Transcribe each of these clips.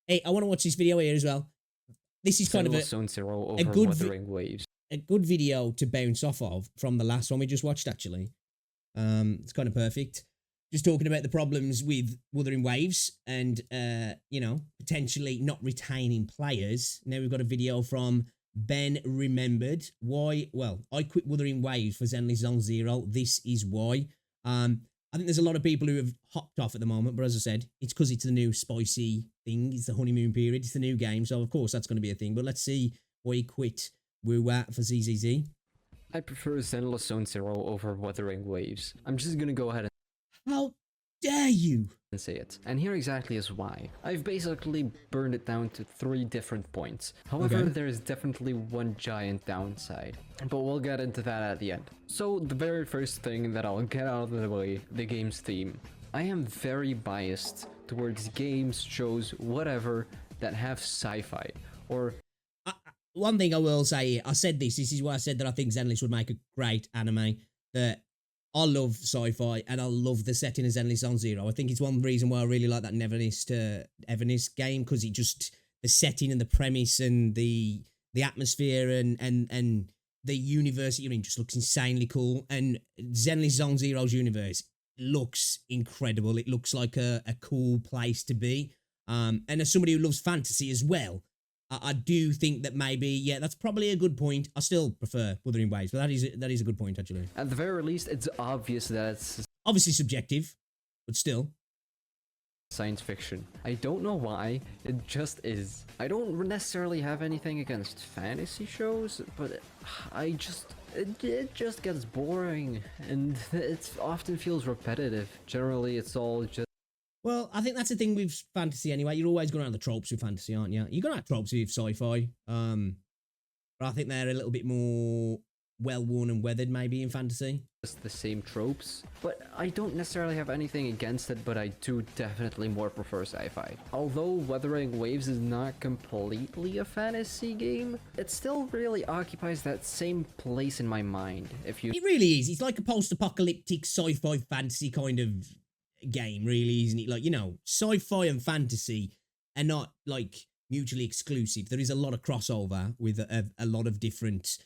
Hey, I want to watch this video here as well. This is kind of Zenless Zone Zero a over good Wuthering Waves. a good video to bounce off of from the last one we just watched, actually. It's kind of perfect. Just talking about the problems with Wuthering Waves and, you know, potentially not retaining players. Now we've got a video from Ben Remembered. Why? Well, I quit Wuthering Waves for Zenless Zone Zero. This is why. I think there's a lot of people who have hopped off at the moment, but as I said, it's because it's the new spicy thing. It's the honeymoon period. It's the new game, so of course that's going to be a thing. But let's see why he quit for ZZZ. I prefer Zenless Zone Zero over Wuthering Waves. I'm just gonna go ahead How dare you? and say it. And here exactly is why. I've basically burned it down to 3 different points. However, Okay. there is definitely one giant downside. But we'll get into that at the end. So the very first thing that I'll get out of the way, the game's theme. I am very biased towards games, shows, whatever, that have sci-fi, or One thing I will say, I said this is why I said that I think Zenless would make a great anime. That I love sci-fi and I love the setting of Zenless Zone Zero. I think it's one reason why I really like that Nevernist to Evernist game, because it just, the setting and the premise and the atmosphere and the universe you're in just looks insanely cool. And Zenless Zone Zero's universe looks incredible. It looks like a cool place to be. And as somebody who loves fantasy as well, I do think that maybe, yeah, that's probably a good point. I still prefer Wuthering Waves, but that is a good point, actually. at the very least, it's obvious that it's Obviously subjective, but still. science fiction. I don't know why, it just is. I don't necessarily have anything against fantasy shows, but it just gets boring, and it often feels repetitive. Generally, it's all just Well, I think that's the thing with fantasy anyway. You're always going to have the tropes with fantasy, aren't you? You're going to have tropes with sci-fi. But I think they're a little bit more well-worn and weathered maybe in fantasy. the same tropes. But I don't necessarily have anything against it, but I do definitely more prefer sci-fi. Although Wuthering Waves is not completely a fantasy game, it still really occupies that same place in my mind. If you It really is. It's like a post-apocalyptic sci-fi fantasy kind of game, really, isn't it? Like, you know, sci-fi and fantasy are not like mutually exclusive. There is a lot of crossover with a lot of different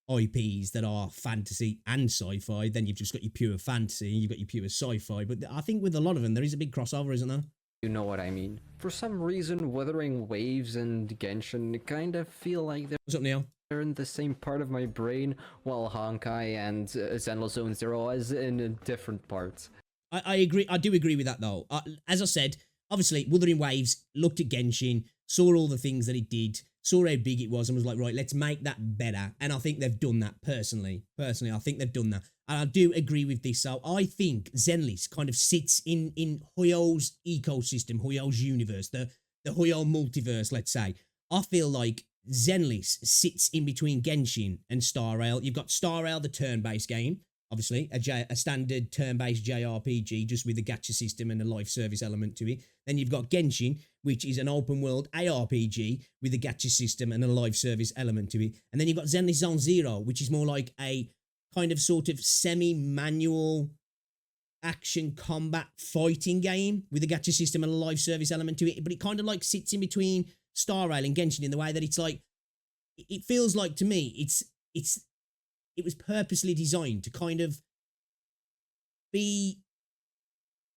IPs that are fantasy and sci-fi. Then you've just got your pure fantasy, you've got your pure sci-fi. But I think with a lot of them, there is a big crossover, isn't there? you know what I mean. For some reason, Wuthering Waves and Genshin kind of feel like What's up, Neil? they're in the same part of my brain, while Honkai and Zenless Zone Zero is in different parts. I agree. I do agree with that, though. As I said, obviously, Wuthering Waves looked at Genshin, saw all the things that it did, saw how big it was, and was like, right, let's make that better. And I think they've done that personally. Personally, I think they've done that. And I do agree with this. So I think Zenless kind of sits in Huyo's ecosystem, Huyo's universe, the Huyo multiverse, let's say. I feel like Zenless sits in between Genshin and Star Rail. You've got Star Rail, the turn-based game. Obviously, a standard turn-based JRPG, just with a gacha system and a life service element to it. Then you've got Genshin, which is an open-world ARPG with a gacha system and a live service element to it. And then you've got Zenless Zone Zero, which is more like a kind of sort of semi-manual action combat fighting game with a gacha system and a live service element to it. But it kind of like sits in between Star Rail and Genshin in the way that it's like, it feels like to me, it was purposely designed to kind of be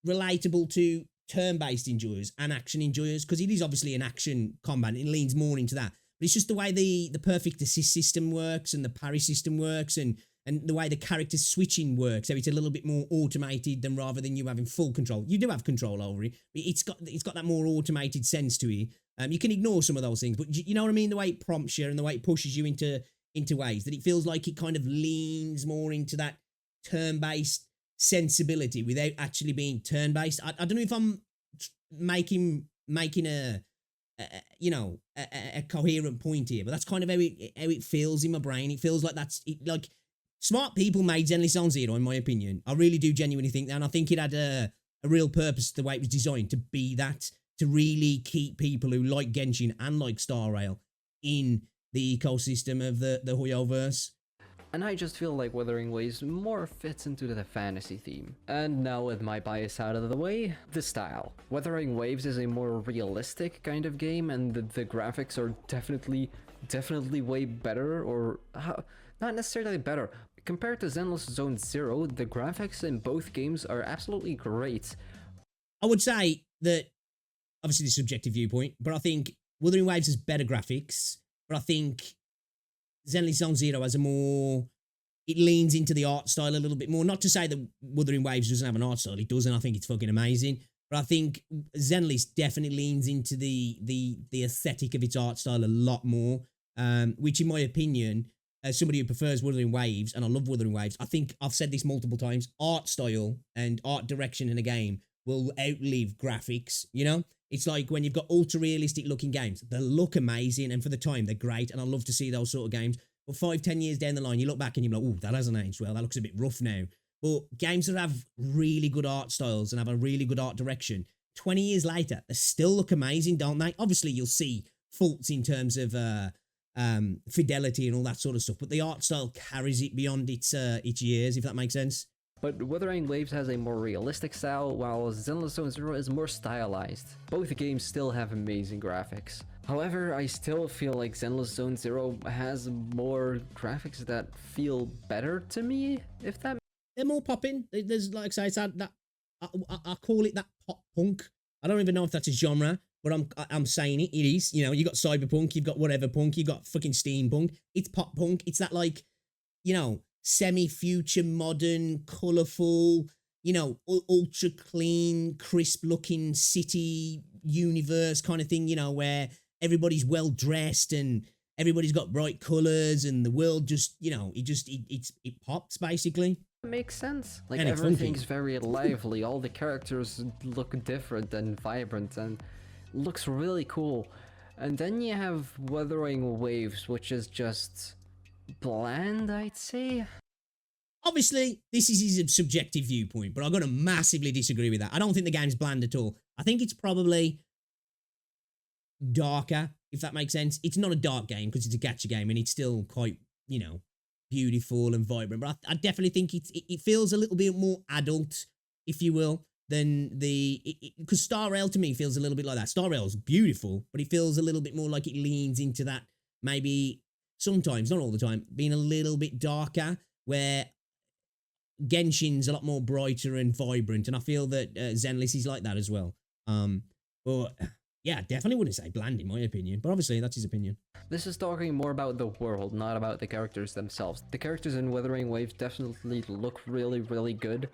relatable to turn-based enjoyers and action enjoyers, because it is obviously an action combat. It leans more into that. But it's just the way the perfect assist system works and the parry system works and the way the character switching works. So it's a little bit more automated than rather than you having full control. You do have control over it, but it's got that more automated sense to it. You can ignore some of those things, but you know what I mean? The way it prompts you and the way it pushes you into ways that it feels like it kind of leans more into that turn-based sensibility without actually being turn-based. I don't know if I'm making a coherent point here, but that's kind of how it feels in my brain. It feels like that's it, like smart people made Zenless Zone Zero, in my opinion. I really do genuinely think that, and I think it had a real purpose the way it was designed to be that, to really keep people who like Genshin and like Star Rail in the ecosystem of the Huyoverse. and I just feel like Wuthering Waves more fits into the fantasy theme. And now with my bias out of the way, the style. Wuthering Waves is a more realistic kind of game, and the graphics are definitely way better, or not necessarily better. Compared to Zenless Zone Zero, the graphics in both games are absolutely great. I would say that, obviously the subjective viewpoint, but I think Wuthering Waves has better graphics, but I think Zenless Zone Zero has a more, it leans into the art style a little bit more. Not to say that Wuthering Waves doesn't have an art style, it does, and I think it's fucking amazing. But I think Zenless definitely leans into the aesthetic of its art style a lot more, which in my opinion, as somebody who prefers Wuthering Waves, and I love Wuthering Waves, I think I've said this multiple times, art style and art direction in a game will outlive graphics, you know? It's like when you've got ultra-realistic looking games, they look amazing, and for the time, they're great, and I love to see those sort of games. But 5-10 years down the line, you look back and you're like, oh, that hasn't aged well, that looks a bit rough now. But games that have really good art styles and have a really good art direction, 20 years later, they still look amazing, don't they? Obviously, you'll see faults in terms of fidelity and all that sort of stuff, but the art style carries it beyond its years, if that makes sense. But Wuthering Waves has a more realistic style, while Zenless Zone Zero is more stylized. Both games still have amazing graphics. However, I still feel like Zenless Zone Zero has more graphics that feel better to me, if that. They're more popping. There's, like I say, it's that I call it that pop punk. I don't even know if that's a genre, but I'm saying it. It is. You know, you got cyberpunk, you've got whatever punk, you've got fucking steampunk. It's pop punk. It's that, like, you know, semi-future, modern, colourful, you know, ultra clean, crisp looking city universe kind of thing, you know, where everybody's well dressed and everybody's got bright colours and the world just, you know, it pops basically. Makes sense. Like, And everything's very lively, all the characters look different and vibrant and looks really cool. And then you have Wuthering Waves, which is just bland, I'd say. Obviously, this is his subjective viewpoint, but I'm going to massively disagree with that. I don't think the game's bland at all. I think it's probably darker, if that makes sense. It's not a dark game because it's a gacha game and it's still quite, you know, beautiful and vibrant, but I definitely think it feels a little bit more adult, if you will, than because Star Rail to me feels a little bit like that. Star Rail's beautiful, but it feels a little bit more like it leans into that, maybe sometimes, not all the time, being a little bit darker, where Genshin's a lot more brighter and vibrant, and I feel that Zenless is like that as well. But yeah, definitely wouldn't say bland in my opinion, but obviously that's his opinion. This is talking more about the world, not about the characters themselves. The characters in Wuthering Waves definitely look really good,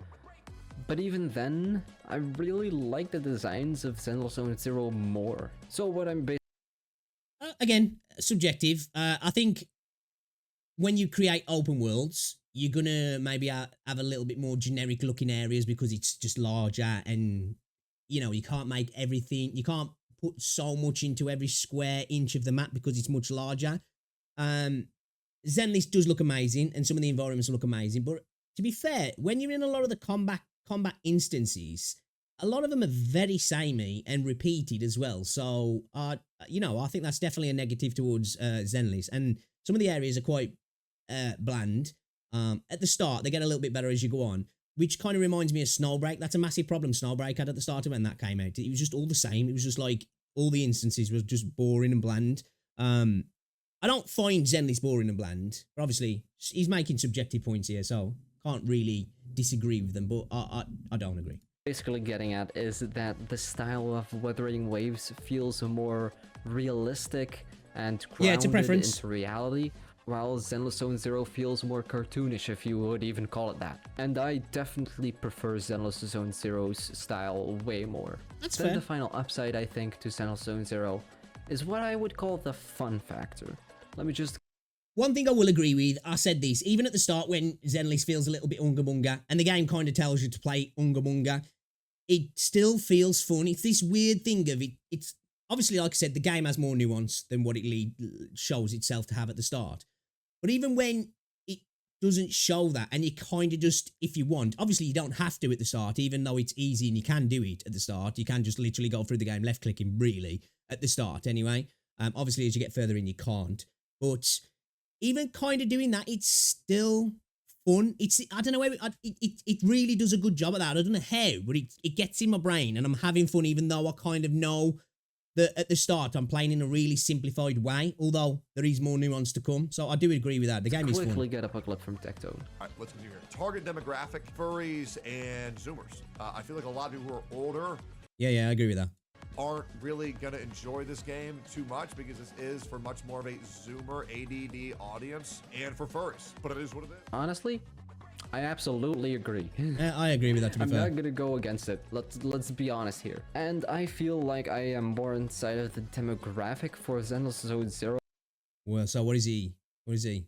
but even then, I really like the designs of Zenless Zone Zero more. So what I'm again, subjective. I think when you create open worlds, you're gonna maybe have a little bit more generic looking areas because it's just larger, and you know, you can't make everything, you can't put so much into every square inch of the map because it's much larger. Zenless does look amazing, and some of the environments look amazing, but to be fair, when you're in a lot of the combat instances, a lot of them are very samey and repeated as well. So, you know, I think that's definitely a negative towards Zenless, and some of the areas are quite bland. At the start, they get a little bit better as you go on, which kind of reminds me of Snowbreak. That's a massive problem Snowbreak had at the start of when that came out. It was just all the same. It was just like all the instances were just boring and bland. I don't find Zenless boring and bland, but obviously he's making subjective points here, so can't really disagree with them, but I don't agree. basically getting at is that the style of Wuthering Waves feels more realistic and grounded into reality, while Zenless Zone Zero feels more cartoonish, if you would even call it that. And I definitely prefer Zenless Zone Zero's style way more. That's then fair. The final upside, I think, to Zenless Zone Zero is what I would call the fun factor. Let me just... One thing I will agree with, I said this, even at the start when Zenless feels a little bit Unga Bunga, and the game kind of tells you to play Unga Bunga, it still feels fun. It's this weird thing of it. It's obviously, like I said, the game has more nuance than what it shows itself to have at the start. But even when it doesn't show that, and you kind of just, if you want, obviously you don't have to at the start, even though it's easy and you can do it at the start. You can just literally go through the game left clicking, really, at the start anyway. Obviously, as you get further in, you can't. But even kind of doing that, it's still fun. I don't know where it really does a good job at that. I don't know how, but it gets in my brain and I'm having fun, even though I kind of know that at the start I'm playing in a really simplified way, although there is more nuance to come. So I do agree with that. The game is fun. Quickly get up a clip from Tectone. All right, let's continue here. Target demographic, furries and Zoomers. I feel like a lot of people who are older Yeah, I agree with that. aren't really going to enjoy this game too much because this is for much more of a Zoomer ADD audience and for furries, but it is what it is. Honestly, I absolutely agree. I agree with that, to be I'm fair. not gonna go against it. Let's be honest here. And I feel like I am more inside of the demographic for Zenless Zone Zero. Well, so what is he? What is he?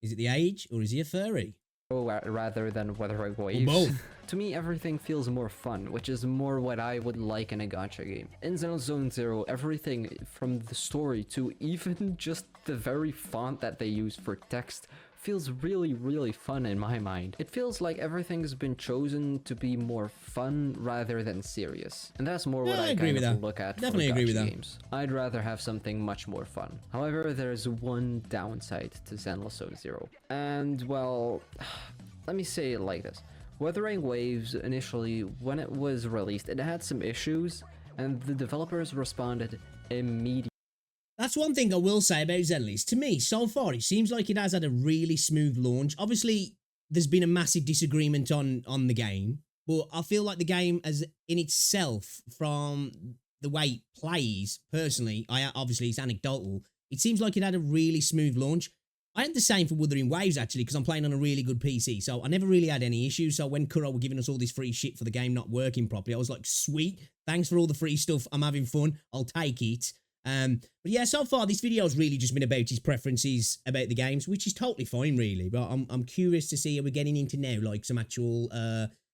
Is it the age or is he a furry? Rather than Wuthering Waves. both. To me, everything feels more fun, which is more what I would like in a gacha game. In Zenless Zone Zero, everything from the story to even just the very font that they use for text feels really fun in my mind. It feels like everything's been chosen to be more fun rather than serious. And that's more what Yeah, I I agree kind with of that. look at Definitely for agree with gacha that. games. I'd rather have something much more fun. However, there's one downside to Zenless Zone Zero. And well, let me say it like this. Wuthering Waves, initially, when it was released, it had some issues, and the developers responded immediately. That's one thing I will say about Zenless. To me, so far, it seems like it has had a really smooth launch. Obviously, there's been a massive disagreement on the game, but I feel like the game as in itself, from the way it plays, personally, obviously it's anecdotal, it seems like it had a really smooth launch. I had the same for Wuthering Waves, actually, because I'm playing on a really good PC, so I never really had any issues. So when Kuro were giving us all this free shit for the game not working properly, I was like, sweet, thanks for all the free stuff, I'm having fun, I'll take it. But yeah, so far this video has really just been about his preferences about the games, which is totally fine, really. But I'm curious to see how we're getting into now, like some actual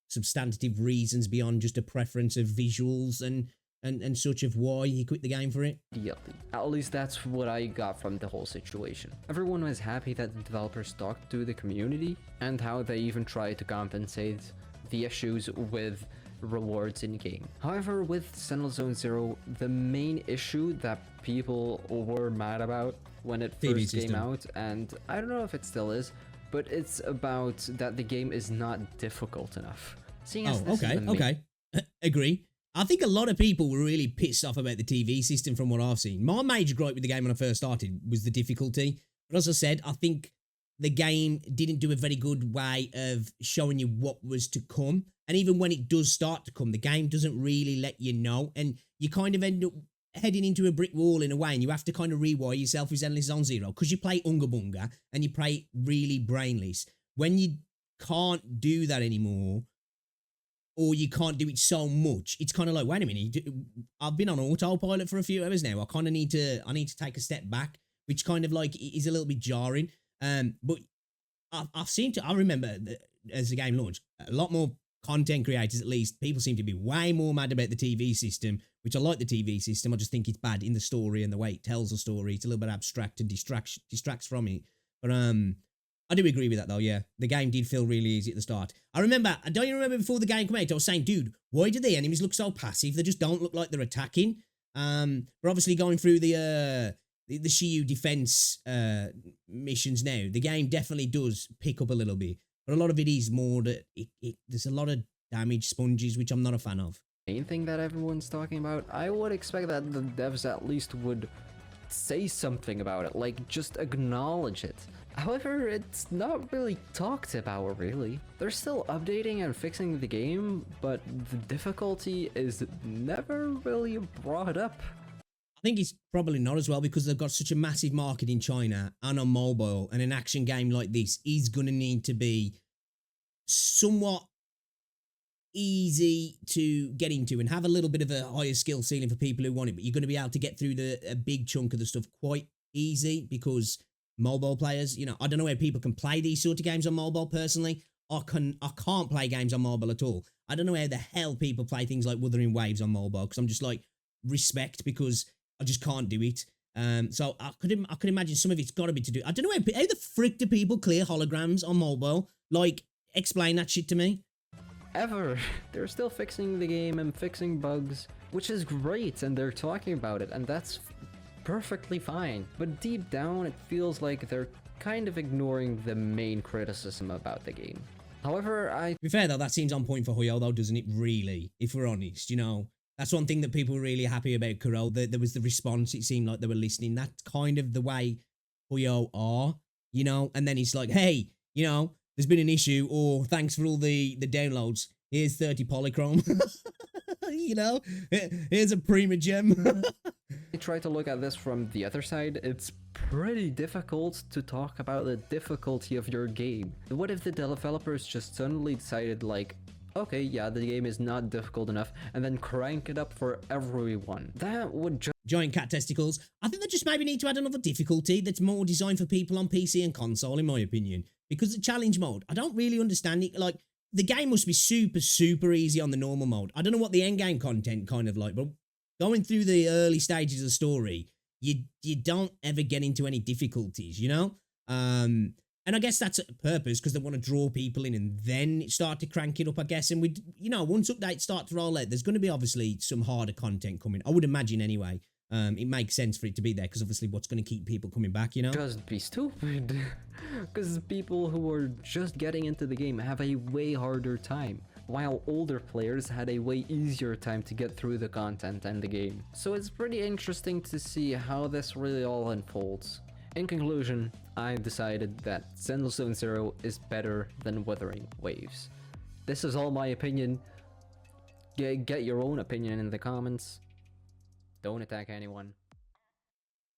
substantive reasons beyond just a preference of visuals and such of why he quit the game for it. At least that's what I got from the whole situation. Everyone was happy that the developers talked to the community and how they even tried to compensate the issues with rewards in game. However, with Zenless Zone Zero, the main issue that people were mad about when it TV first came system. out, and I don't know if it still is, but it's about that the game is not difficult enough. Seeing as this is the main- Okay. Agree. I think a lot of people were really pissed off about the TV system from what I've seen. My major gripe with the game when I first started was the difficulty. But as I said, I think the game didn't do a very good way of showing you what was to come. And even when it does start to come, the game doesn't really let you know. And you kind of end up heading into a brick wall in a way, and you have to kind of rewire yourself with Zenless Zone Zero because you play Unga Bunga and you play really brainless. When you can't do that anymore, or you can't do it so much, it's kind of like, wait a minute, I've been on autopilot for a few hours now. I need to take a step back, which kind of like is a little bit jarring. But I remember that as the game launched, a lot more content creators, at least, people seem to be way more mad about the TV system, which I like the TV system. I just think it's bad in the story and the way it tells the story. It's a little bit abstract and distracts from it. But I do agree with that though, yeah. The game did feel really easy at the start. I don't even remember before the game came out, I was saying, dude, why do the enemies look so passive? They just don't look like they're attacking. We're obviously going through the Shiyu defense missions now. The game definitely does pick up a little bit, but a lot of it is more that there's a lot of damage sponges, which I'm not a fan of. Main thing that everyone's talking about, I would expect that the devs at least would say something about it, like just acknowledge it. However, it's not really talked about, really. They're still updating and fixing the game, but the difficulty is never really brought up. I think it's probably not as well because they've got such a massive market in China and on mobile, and an action game like this is going to need to be somewhat easy to get into and have a little bit of a higher skill ceiling for people who want it, but you're going to be able to get through a big chunk of the stuff quite easy because mobile players, I don't know how people can play these sort of games on mobile personally. I can't play games on mobile at all. I don't know how the hell people play things like Wuthering Waves on mobile because I'm just like, respect, because I just can't do it. So I could imagine some of it's got to be to do. I don't know how the frick do people clear holograms on mobile? Like, explain that shit to me. They're still fixing the game and fixing bugs, which is great, and they're talking about it, and that's perfectly fine, but deep down it feels like they're kind of ignoring the main criticism about the game. However, To be fair though, that seems on point for Hoyo though, doesn't it? Really, if we're honest, you know, that's one thing that people were really happy about Kuro. There was the response. It seemed like they were listening. That's kind of the way Hoyo are, you know. And then he's like, hey, you know, there's been an issue, or thanks for all the downloads. Here's 30 polychrome. You know, here's a prima gem. I try to look at this from the other side. It's pretty difficult to talk about the difficulty of your game. What if the developers just suddenly decided like, okay, yeah, the game is not difficult enough, and then crank it up for everyone? That would just Giant cat testicles. I think they just maybe need to add another difficulty that's more designed for people on PC and console, in my opinion. Because the challenge mode, I don't really understand it. Like, the game must be super, super easy on the normal mode. I don't know what the endgame content kind of like, but going through the early stages of the story, you don't ever get into any difficulties, you know? And I guess that's a purpose, because they want to draw people in and then start to crank it up, I guess. And you know, once updates start to roll out, there's going to be obviously some harder content coming. I would imagine anyway. It makes sense for it to be there, because obviously what's going to keep people coming back, you know? just be stupid. Because people who are just getting into the game have a way harder time, while older players had a way easier time to get through the content and the game. So it's pretty interesting to see how this really all unfolds. In conclusion, I decided that Zenless Zone Zero is better than Wuthering Waves. This is all my opinion. Get your own opinion in the comments. Don't attack anyone.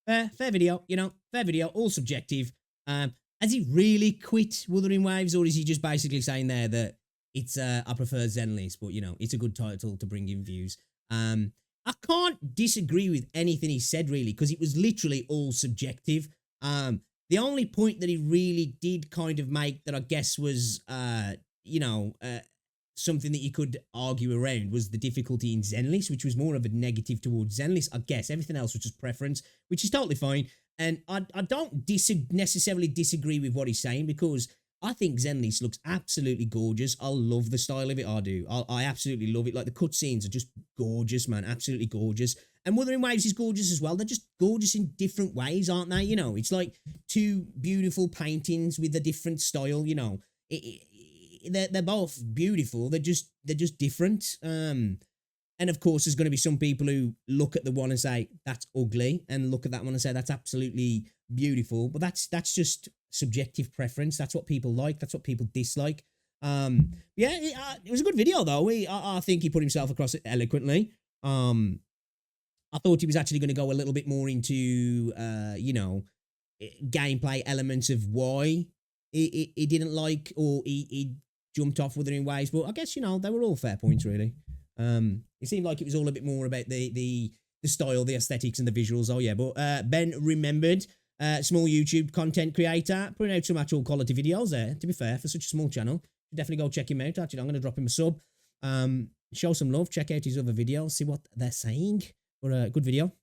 Fair video, you know, fair video, all subjective. Has he really quit Wuthering Waves, or is he just basically saying there that it's, I prefer Zenless, but, you know, it's a good title to bring in views. I can't disagree with anything he said, really, because it was literally all subjective. The only point that he really did kind of make that I guess was, you know, something that you could argue around was the difficulty in Zenless, which was more of a negative towards Zenless, I guess. Everything else was just preference, which is totally fine. And I don't necessarily disagree with what he's saying, because I think Zenless looks absolutely gorgeous. I love the style of it, I do. I absolutely love it. Like, the cutscenes are just gorgeous, man. Absolutely gorgeous. And Wuthering Waves is gorgeous as well. They're just gorgeous in different ways, aren't they? You know, it's like two beautiful paintings with a different style, you know. They're both beautiful. They're just different. And of course, there's going to be some people who look at the one and say that's ugly, and look at that one and say that's absolutely beautiful. But that's just subjective preference. That's what people like. That's what people dislike. Yeah, it was a good video though. I think he put himself across it eloquently. I thought he was actually going to go a little bit more into you know, gameplay elements of why he didn't like, or he jumped off Wuthering Waves. But I guess, you know, they were all fair points, really. It seemed like it was all a bit more about the style, the aesthetics, and the visuals. Oh yeah, but Ben remembered, small YouTube content creator, putting out some actual quality videos there. To be fair, for such a small channel, definitely go check him out. Actually, I'm going to drop him a sub. Show some love. Check out his other videos. See what they're saying. But good video.